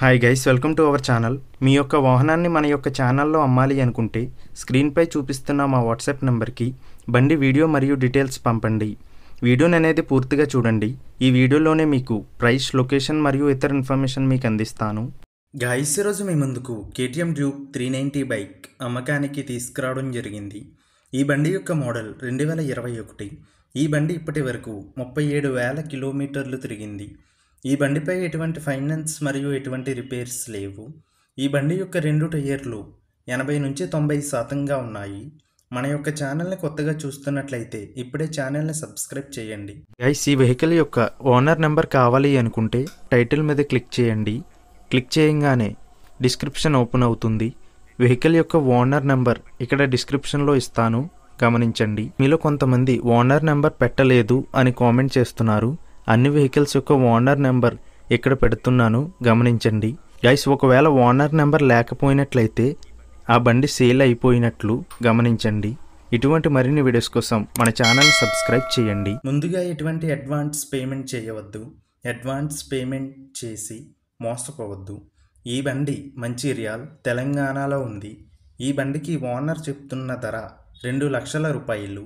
Hi guys, welcome to our channel. మీ యొక్క వాహనాన్ని మన యొక్క ఛానల్లో అమ్మాలి అనుకుంటే స్క్రీన్పై చూపిస్తున్న మా వాట్సాప్ నెంబర్కి బండి వీడియో మరియు డీటెయిల్స్ పంపండి. వీడియోని అనేది పూర్తిగా చూడండి. ఈ వీడియోలోనే మీకు ప్రైస్, లొకేషన్ మరియు ఇతర ఇన్ఫర్మేషన్ మీకు అందిస్తాను. గైస్, ఈరోజు మీ ముందుకు KTM డ్యూక్ 390 బైక్ అమ్మకానికి తీసుకురావడం జరిగింది. ఈ బండి యొక్క మోడల్ 2021. ఈ బండి ఇప్పటి వరకు 37,000 కిలోమీటర్లు తిరిగింది. ఈ బండిపై ఎటువంటి ఫైనాన్స్ మరియు ఎటువంటి రిపేర్స్ లేవు. ఈ బండి యొక్క 2 టైర్లు 80 నుంచి 90% ఉన్నాయి. మన యొక్క ఛానల్ని కొత్తగా చూస్తున్నట్లయితే ఇప్పుడే ఛానల్ని సబ్స్క్రైబ్ చేయండి. గైస్, ఈ వెహికల్ యొక్క ఓనర్ నెంబర్ కావాలి అనుకుంటే టైటిల్ మీద క్లిక్ చేయండి. క్లిక్ చేయగానే డిస్క్రిప్షన్ ఓపెన్ అవుతుంది. వెహికల్ యొక్క ఓనర్ నెంబర్ ఇక్కడ డిస్క్రిప్షన్లో ఇస్తాను, గమనించండి. మీలో కొంతమంది ఓనర్ నెంబర్ పెట్టలేదు అని కామెంట్ చేస్తున్నారు. అన్ని వెహికల్స్ యొక్క ఓనర్ నెంబర్ ఇక్కడ పెడుతున్నాను, గమనించండి. గైస్, ఒకవేళ ఓనర్ నెంబర్ లేకపోయినట్లయితే ఆ బండి సేల్ అయిపోయినట్లు గమనించండి. ఇటువంటి మరిన్ని వీడియోస్ కోసం మన ఛానల్ సబ్స్క్రైబ్ చేయండి. ముందుగా ఎటువంటి అడ్వాన్స్ పేమెంట్ చేయవద్దు. అడ్వాన్స్ పేమెంట్ చేసి మోసపోవద్దు. ఈ బండి మంచిర్యాల్, తెలంగాణలో ఉంది. ఈ బండికి ఓనర్ చెప్తున్న ధర 2 లక్షల రూపాయలు.